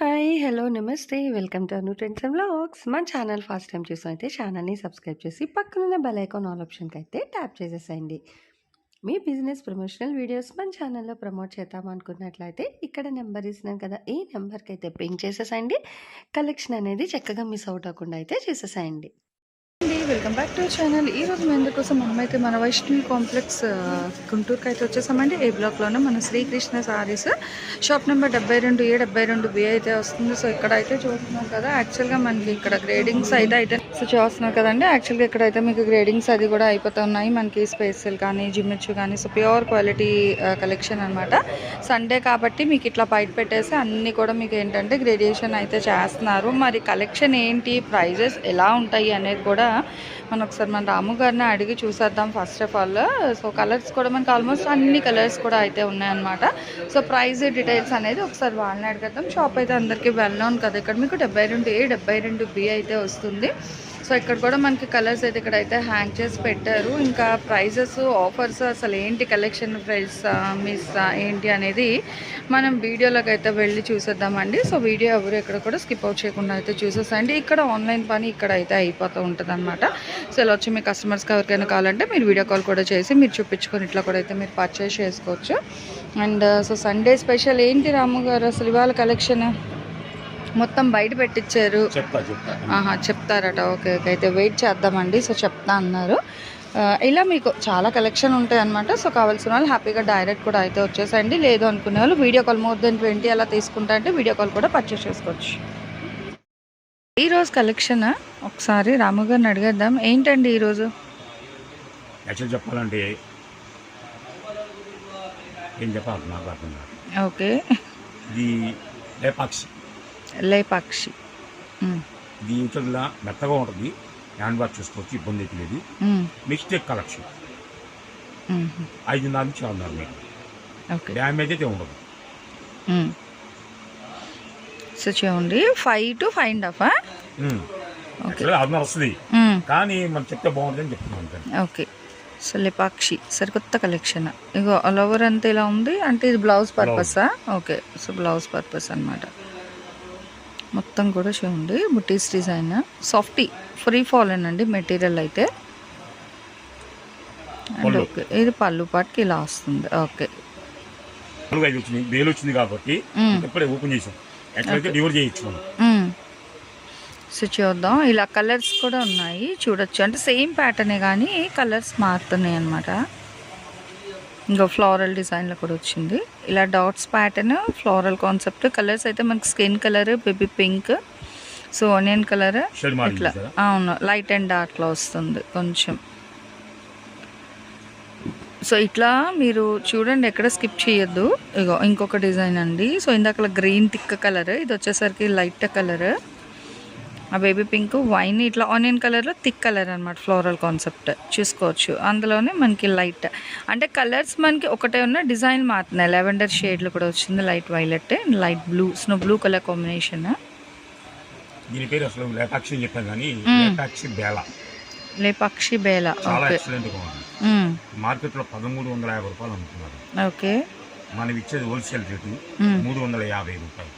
Hi! Hello! నమస్తే. Welcome to Anu trends and vlogs. మన channel first time చూసినైతే ఛానల్‌ని subscribe చేసి పక్కనున్న బెల్ ఐకాన్ ఆల్ ఆప్షన్‌కైతే ట్యాప్ చేసేసేయండి. మీ బిజినెస్ ప్రమోషనల్ వీడియోస్ మన ఛానల్‌లో ప్రమోట్ చేద్దామనుకున్నట్లయితే ఇక్కడ నెంబర్ ఇస్తున్నాను కదా! ఈ నెంబర్‌కైతే పింగ్ చేసేసేయండి. కలెక్షన్ అనేది చక్కగా మిస్ అవుట్ అవ్వకుండా అయితే చేసేసేయండి. Welcome back to channel. ఈరోజు మీ అందరి కోసం మనమైతే మన వైష్ణవి కాంప్లెక్స్ గుంటూరుకి అయితే వచ్చేసామండి. ఏ బ్లాక్లోనే మన Srikrishna saris shop number 72A 72B అయితే వస్తుంది. సో ఇక్కడైతే చూస్తున్నాం కదా, యాక్చువల్గా మనకి ఇక్కడ గ్రేడింగ్స్ అయితే చూస్తున్నారు కదండి. యాక్చువల్గా ఇక్కడైతే మీకు గ్రేడింగ్స్ అది కూడా అయిపోతున్నాయి. మనకి స్పేసిల్ కానీ జిమ్మిచ్చు కానీ సో ప్యూర్ క్వాలిటీ కలెక్షన్ అనమాట. సండే కాబట్టి మీకు ఇట్లా బయట పెట్టేసి అన్నీ కూడా మీకు ఏంటంటే గ్రేడియేషన్ అయితే చేస్తున్నారు. మరి కలెక్షన్ ఏంటి, ప్రైజెస్ ఎలా ఉంటాయి అనేది కూడా మనం ఒకసారి మన రాము గారిని అడిగి చూసేద్దాం first of all. So colours కూడా మనకి ఆల్మోస్ట్ అన్ని కలర్స్ కూడా అయితే ఉన్నాయన్నమాట. సో ప్రైస్ డీటెయిల్స్ అనేది ఒకసారి వాళ్ళని అడిగేద్దాం. షాప్ అయితే అందరికీ వెల్ నోన్ కదా. ఇక్కడ మీకు 72A 72B అయితే వస్తుంది. సో ఇక్కడ కూడా మనకి కలర్స్ అయితే ఇక్కడైతే హ్యాంగ్ చేసి పెట్టారు. ఇంకా ప్రైజెస్, ఆఫర్స్, అసలు ఏంటి కలెక్షన్ ప్రైస్ మిస్ ఏంటి అనేది మనం వీడియోలోకి అయితే వెళ్ళి చూసేద్దామండి. సో వీడియో ఎవరు ఎక్కడ కూడా స్కిప్ అవుట్ చేయకుండా అయితే చూసేసండి. ఇక్కడ ఆన్లైన్ పని ఇక్కడ అయితే అయిపోతూ ఉంటుంది అనమాట. సో ఇలా వచ్చి మీ కస్టమర్స్కి ఎవరికైనా కావాలంటే మీరు వీడియో కాల్ కూడా చేసి మీరు చూపించుకొని ఇట్లా కూడా అయితే మీరు పర్చేస్ చేసుకోవచ్చు. అండ్ సో సండే స్పెషల్ ఏంటి రాము గారు, అసలు ఇవాళ కలెక్షన్ మొత్తం బయట పెట్టించారు. చెప్తారట. ఓకే ఓకే, అయితే వెయిట్ చేద్దామండి. సో చెప్తా అన్నారు. ఇలా మీకు చాలా కలెక్షన్ ఉంటాయి అనమాట. సో కావాల్సిన వాళ్ళు హ్యాపీగా డైరెక్ట్ కూడా అయితే వచ్చేసండి. లేదు అనుకునే వాళ్ళు వీడియో కాల్ మోర్ దెన్ 20 అలా తీసుకుంటా అంటే వీడియో కాల్ కూడా పర్చేస్ చేసుకోవచ్చు. ఈరోజు కలెక్షన్ ఒకసారి రాము గారిని అడిగేద్దాం. ఏంటండి ఈరోజు యాక్చువల్ చెప్పాలంటే ఏం చెప్పాలి నాకు అర్థం కాదు. ఓకే, ఇది లేపాక్షి. ఇది యూటర్లా మెత్తగా ఉంటుంది. హ్యాండ్ వాష్ చేసుకోవచ్చు, ఇబ్బంది అయితే లేదు. మిస్టేక్ కలెక్షన్ 5.5 నుంచి 6.5 మీటర్. డ్యామేజ్ అయితే ఉండదు. సో చూడండి 5 to 5.5 6.5 వస్తుంది, కానీ మనం చెప్తే బాగుంటుందని చెప్తున్నాం. ఓకే. సో లేపాక్షి సరికొత్త కలెక్షన్. ఇగో ఆల్ ఓవర్ అంతా ఇలా ఉంది. అంటే ఇది బ్లౌజ్ పర్పసా? ఓకే, సో బ్లౌజ్ పర్పస్ అనమాట. మొత్తం కూడా చూడండి బుటీస్ డిజైన్, సాఫ్టీ, ఫ్రీ ఫాలన్ అండి మెటీరియల్ అయితే. అండ్ ఓకే, ఇది పళ్ళు పాటుకి ఇలా వస్తుంది. ఓకే, వచ్చింది కాబట్టి ఇప్పుడే ఓపెన్ చేసాం. సో చూద్దాం. ఇలా కలర్స్ కూడా ఉన్నాయి చూడొచ్చు. అంటే సేమ్ ప్యాటర్నే కానీ కలర్స్ మారుతున్నాయి అన్నమాట. ఇంకా ఫ్లోరల్ డిజైన్లో కూడా వచ్చింది. ఇలా dots pattern, floral concept. Colours అయితే మనకి skin colour, baby pink, so onion colour, ఇట్లా అవును లైట్ అండ్ డార్క్లో వస్తుంది కొంచెం. సో ఇట్లా మీరు చూడండి, ఎక్కడ స్కిప్ చేయొద్దు. ఇగో ఇంకొక డిజైన్ అండి. సో ఇందాక గ్రీన్ థిక్ కలర్, ఇది వచ్చేసరికి లైట్ కలర్. ఆ బేబీ పింక్, వైన్, ఇట్లా ఆనియన్ కలర్లో థిక్ కలర్ అనమాట. ఫ్లోరల్ కాన్సెప్ట్ చూసుకోవచ్చు. అందులోనే మనకి లైట్ అంటే కలర్స్ మనకి ఒకటే ఉన్న, డిజైన్ మారుతున్నాయి. లెవెండర్ షేడ్లో కూడా వచ్చింది, light violet, light blue, snow blue colour combination. దీని పేరు అసలు లేపాక్షి అని చెప్పాను కానీ లేపాక్షి బేలా. ఓకే, మార్కెట్లో 1350 రూపాయలు అమ్ముతున్నారు. ఓకే, మనం ఇచ్చేది హోల్సేల్ రేటు 350 రూపాయలు.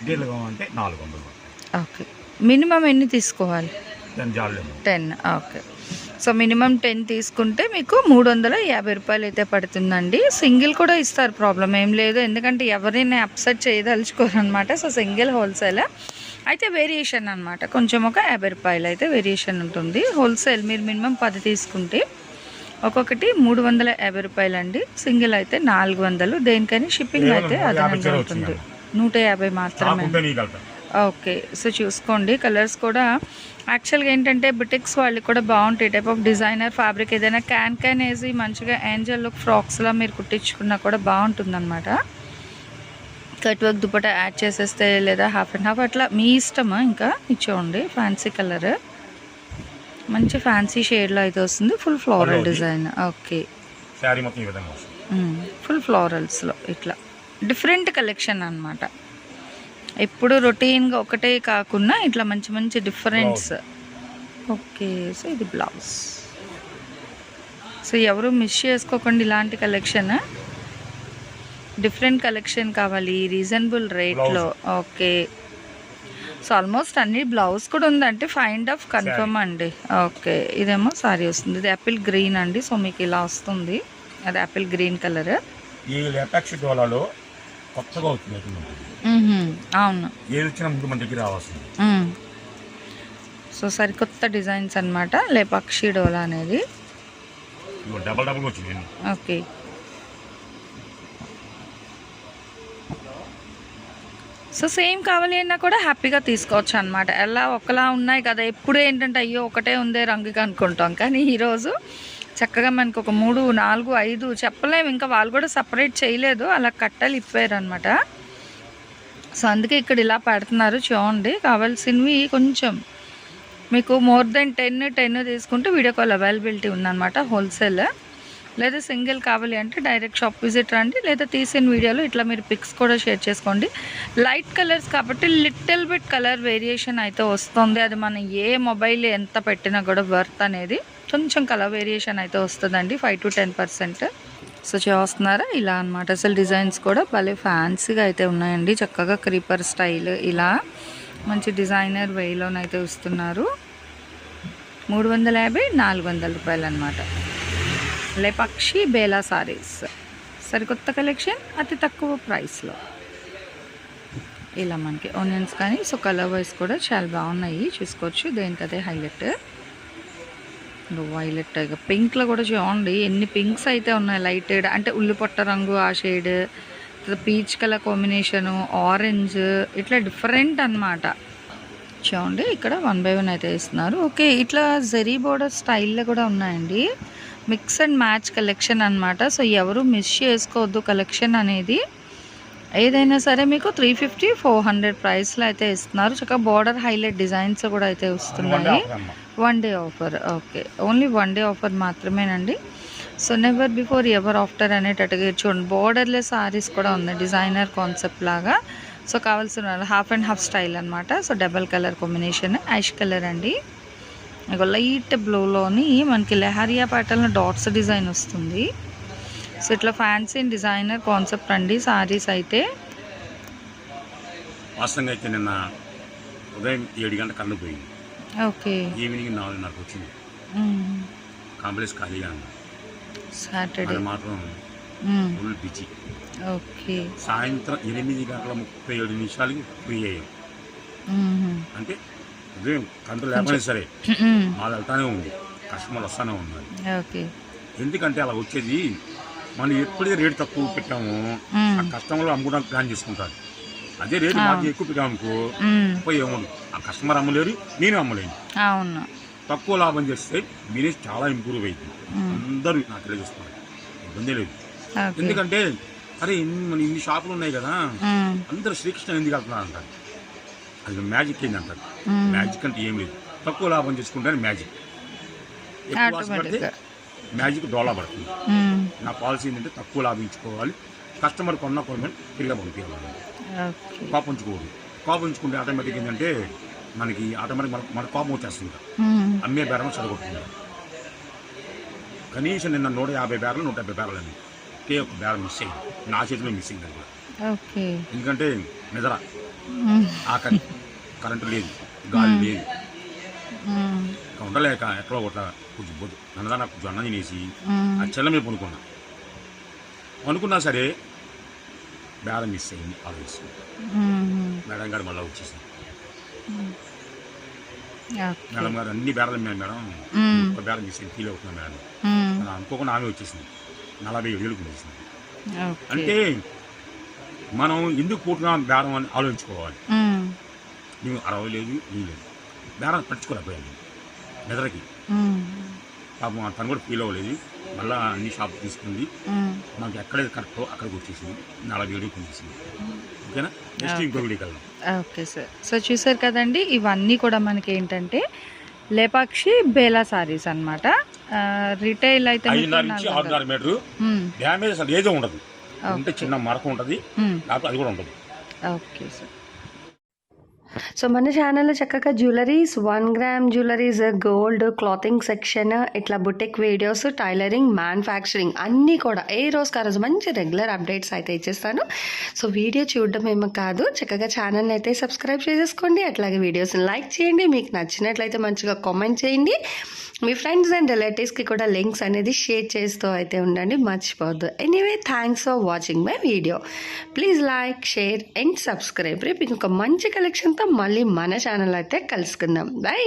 డీల్ కావాలంటే 400 రూపాయలు. ఓకే, మినిమం ఎన్ని తీసుకోవాలి? 10. ఓకే, సో మినిమం 10 తీసుకుంటే మీకు 350 రూపాయలు అయితే పడుతుందండి. సింగిల్ కూడా ఇస్తారు, ప్రాబ్లం ఏం లేదు. ఎందుకంటే ఎవరైనా అప్సెట్ చేయదలుచుకోరు అనమాట. సో సింగిల్ హోల్సేల్ అయితే వేరియేషన్ అనమాట. కొంచెం ఒక 50 రూపాయలు అయితే వేరియేషన్ ఉంటుంది. హోల్సేల్ మీరు మినిమం 10 తీసుకుంటే ఒక్కొక్కటి 350 రూపాయలు అండి. సింగిల్ అయితే 400. దేనికైనా షిప్పింగ్ అయితే అదనంగా ఉంటుంది. 150 మాత్రమే. ఓకే, సో చూసుకోండి. కలర్స్ కూడా యాక్చువల్గా ఏంటంటే బుటిక్స్ వాళ్ళకి కూడా బాగుంటాయి. టైప్ ఆఫ్ డిజైనర్ ఫ్యాబ్రిక్ ఏదైనా క్యాన్ వేసి మంచిగా ఏంజల్ లుక్ ఫ్రాక్స్లా మీరు కుట్టించుకున్నా కూడా బాగుంటుంది అనమాట. కట్ వర్క్ దుపట్టా యాడ్ చేసేస్తే లేదా హాఫ్ అండ్ హాఫ్ అట్లా మీ ఇష్టమా. ఇంకా ఇచ్చేయండి ఫ్యాన్సీ కలర్, మంచి ఫ్యాన్సీ షేడ్లో అయితే వస్తుంది. Full floral design. Okay, full ఫ్లోరల్స్లో ఇట్లా డిఫరెంట్ కలెక్షన్ అనమాట. ఎప్పుడు రొటీన్గా ఒకటే కాకుండా ఇట్లా మంచి మంచి డిఫరెన్స్. ఓకే, సో ఇది బ్లౌజ్. సో ఎవరు మిస్ చేసుకోకండి ఇలాంటి కలెక్షన్. డిఫరెంట్ కలెక్షన్ కావాలి, రీజనబుల్ రేట్లో. ఓకే, సో ఆల్మోస్ట్ అన్ని బ్లౌజ్ కూడా ఉందంటే ఫైండ్ ఆఫ్ కన్ఫర్మ్ అండి. ఓకే, ఇదేమో సారీ వస్తుంది, ఇది యాపిల్ గ్రీన్ అండి. సో మీకు ఇలా వస్తుంది, అది యాపిల్ గ్రీన్ కలర్. ఈ లేపాక్షి డోలాలో కొత్తగా అవుతుంది. అవును, ఏది వచ్చినా ముందు మన దగ్గర రావాల్సింది. సో సరికొత్త డిజైన్స్ అన్నమాట లేపాక్షి డోలా అనేది. డబల్ డబుల్ వచ్చింది. ఓకే, సో సేమ్ కావాలి అన్నా కూడా హ్యాపీగా తీసుకోవచ్చు అనమాట. ఎలా ఒకలా ఉన్నాయి కదా, ఎప్పుడు ఏంటంటే అయ్యో ఒకటే ఉందే రంగుగా అనుకుంటాం, కానీ ఈరోజు చక్కగా మనకు ఒక 3, 4, 5 చెప్పలేము, ఇంకా వాళ్ళు కూడా సపరేట్ చేయలేదు, అలా కట్టలు ఇప్పారు అనమాట. సో అందుకే ఇక్కడ ఇలా పెడుతున్నారు. చూడండి, కావాల్సినవి కొంచెం మీకు మోర్ దెన్ 10 తీసుకుంటే వీడియో కాల్ అవైలబిలిటీ ఉందన్నమాట, హోల్సేల్. లేదా సింగిల్ కావాలి అంటే డైరెక్ట్ షాప్ విజిట్ రండి, లేదా తీసిన వీడియోలో ఇట్లా మీరు పిక్స్ కూడా షేర్ చేసుకోండి. లైట్ కలర్స్ కాబట్టి లిటిల్ బిట్ కలర్ వేరియేషన్ అయితే వస్తుంది. అది మనం ఏ మొబైల్ ఎంత పెట్టినా కూడా వర్త్ అనేది కొంచెం కలర్ వేరియేషన్ అయితే వస్తుందండి, 5 to 10%. సో చూస్తున్నారా ఇలా అనమాట. అసలు డిజైన్స్ కూడా భలే ఫ్యాన్సీగా అయితే ఉన్నాయండి, చక్కగా క్రీపర్ స్టైల్ ఇలా మంచి డిజైనర్ వేలోనైతే ఇస్తున్నారు. 350, 400 రూపాయలు అనమాట. లేపాక్షి బేలా సారీస్ సరికొత్త కలెక్షన్, అతి తక్కువ ప్రైస్లో. ఇలా మనకి ఆనియన్స్ కానీ, సో కలర్ వైజ్ కూడా చాలా బాగున్నాయి, చూసుకోవచ్చు. దేనికదే హైలైట్ వైలెట్, ఇక పింక్లో కూడా చూడండి ఎన్ని పింక్స్ అయితే ఉన్నాయి. లైటెడ్ అంటే ఉల్లిపొట్ట రంగు ఆ shade, peach colour combination, orange, ఇట్లా డిఫరెంట్ అన్నమాట. చూడండి ఇక్కడ 1 by 1 అయితే ఇస్తున్నారు. ఓకే, ఇట్లా జరీ బోర్డర్ స్టైల్లో కూడా ఉన్నాయండి, మిక్స్ అండ్ మ్యాచ్ కలెక్షన్ అనమాట. సో ఎవరు మిస్ చేసుకోవద్దు కలెక్షన్ అనేది. ఏదైనా సరే మీకు 350, 400 ప్రైస్లో అయితే ఇస్తున్నారు. చక్కగా బోర్డర్ హైలైట్ డిజైన్స్ కూడా అయితే వస్తున్నాయి. 1 day offer. Okay, only 1 day offer మాత్రమేనండి. So never before ever after అనేటట్టుగా చూడండి, బోర్డర్లెస్ సారీస్ కూడా ఉన్నాయి, డిజైనర్ కాన్సెప్ట్ లాగా. సో కావాల్సిన 50/2 స్టైల్ అనమాట. So double colour combination, ash colour అండి. ఇక లైట్ బ్లూలోని మనకి లెహరియా ప్యాటర్న్ డాట్స్ డిజైన్ వస్తుంది. సో ఇట్లా ఫ్యాన్సీ డిజైనర్ కాన్సెప్ట్ అండి సారీస్ అయితే. వాస్తవంగా అయితే నిన్న ఉదయం 7 గంటల కళ్ళు పోయింది. ఓకే, ఈవినింగ్ 4:30 వచ్చింది. కాంప్లెక్స్ ఖాళీగా ఉంది. సాటర్డే మాత్రం ఫుల్ బిజీ. ఓకే, సాయంత్రం 8:37 ఫ్రీ అయ్యాం. అంటే ఉదయం కంట్రోల్ లేకపోయినా సరే వాళ్ళు వెళ్తానే ఉంది, కస్టమర్లు వస్తానే ఉన్నారు. ఓకే, ఎందుకంటే అలా వచ్చేది మనం ఎప్పుడైతే రేటు తక్కువ పెట్టామో ఆ కస్టమర్లు అమ్ముకోవడానికి ప్లాన్ చేసుకుంటారు. అదే రేటు మాకు ఎక్కువ పెట్టామనుకో పోయి ఏమో ఆ కస్టమర్ అమ్మలేరు, నేను అమ్మలేను. అవును, తక్కువ లాభం చేస్తే బిజినెస్ చాలా ఇంప్రూవ్ అవుతుంది. అందరూ నాకు తెలియజేస్తున్నారు, ఇబ్బంది లేదు. ఎందుకంటే అరే ఇన్ని షాపులు ఉన్నాయి కదా, అందరూ శ్రీకృష్ణ ఎందుకు వెళ్తున్నారు అంటారు. అది మ్యాజిక్ ఏంటి అంటారు. మ్యాజిక్ అంటే ఏం లేదు, తక్కువ లాభం చేసుకుంటే మ్యాజిక్. ఎక్కువ పడితే మ్యాజిక్ డోలా పడుతుంది. నా పాలసీ ఏంటంటే తక్కువ లాభించుకోవాలి, కస్టమర్ కొన్నా తిరిగా పంపించాలి, కోపంచుకోవద్దు. కోపంచుకుంటే ఆటోమేటిక్ ఏంటంటే మనకి ఆటోమేటిక్ మన కోపం వచ్చేస్తుంది, అమ్మే బేరం చదవగొడుతుంది. కనీసం నిన్న 150 బేరాలు 170 బేరాలు అండి, ఒకే ఒక బేరం మిస్ అయింది, నా చేతిలో మిస్ అయింది అనమాట. ఎందుకంటే నిద్ర, ఆకలి, కరెంటు లేదు, గాలి లేదు, ఉండలేక ఎక్కడో ఒకట కొంచెం బొద్దు నన్నదా నాకు కొంచెం అన్నం తినేసి ఆ చెల్ల మీద అనుకున్నా సరే బేరం మిస్ అయింది. ఆలోచిస్తుంది మేడం గారు మళ్ళీ వచ్చేసింది. మేడం గారు అన్ని బేరాలు మేడం ఒక బేరం మిస్ అయింది, ఫీల్ అవుతున్నాం మేడం అలా అనుకోకుండా ఆమె వచ్చేసింది. 47,000 వచ్చేసింది. అంటే మనం ఎందుకు పోతున్నాం బేరం అని ఆలోచించుకోవాలి. నువ్వు 60 లేదు, నీ లేదు, బేరం పట్టించుకోలేకపోయాను నిద్రకి. పాపం తను కూడా ఫీల్ అవ్వలేదు. మళ్ళీ అన్ని షాప్ తీసుకుంది, మాకు ఎక్కడైతే కరెక్టో అక్కడికి వచ్చేసింది. 47 కొనిసింది. ఓకేనా, నెక్స్ట్ ఇంకో వీడియోకి వెళ్దాం. Okay sir. సో చూసారు కదండి, ఇవన్నీ కూడా మనకి ఏంటంటే లేపాక్షి బేలా సారీస్ అనమాట. రిటైల్ అయితే 5.5 నుంచి 6.5 మీటరు, డ్యామేజ్ అసలు ఏదో ఉండదు, ఉంటే చిన్న మరక ఉంటుంది, లేకపోతే అది కూడా ఉండదు. Okay sir. సో మన ఛానల్లో చక్కగా jewelleries, 1 gram jewelleries, gold, clothing section, ఇట్లా బుటిక్ వీడియోస్, టైలరింగ్, మ్యానుఫ్యాక్చరింగ్ అన్నీ కూడా ఏ రోజుకి ఆ రోజు మంచి రెగ్యులర్ అప్డేట్స్ అయితే ఇచ్చేస్తాను. సో వీడియో చూడడం ఏమో కాదు, చక్కగా ఛానల్ని అయితే సబ్స్క్రైబ్ చేసేసుకోండి. అట్లాగే వీడియోస్ని లైక్ చేయండి. మీకు నచ్చినట్లయితే మంచిగా కామెంట్ చేయండి. మీ ఫ్రెండ్స్ అండ్ రిలేటివ్స్కి కూడా లింక్స్ అనేది షేర్ చేస్తూ అయితే ఉండండి, మర్చిపోవద్దు. Anyway, thanks for watching my video. Please like, share and subscribe. రేపు ఇంకొక మంచి కలెక్షన్తో మళ్ళీ మన ఛానల్ అయితే కలుసుకుందాం. బై.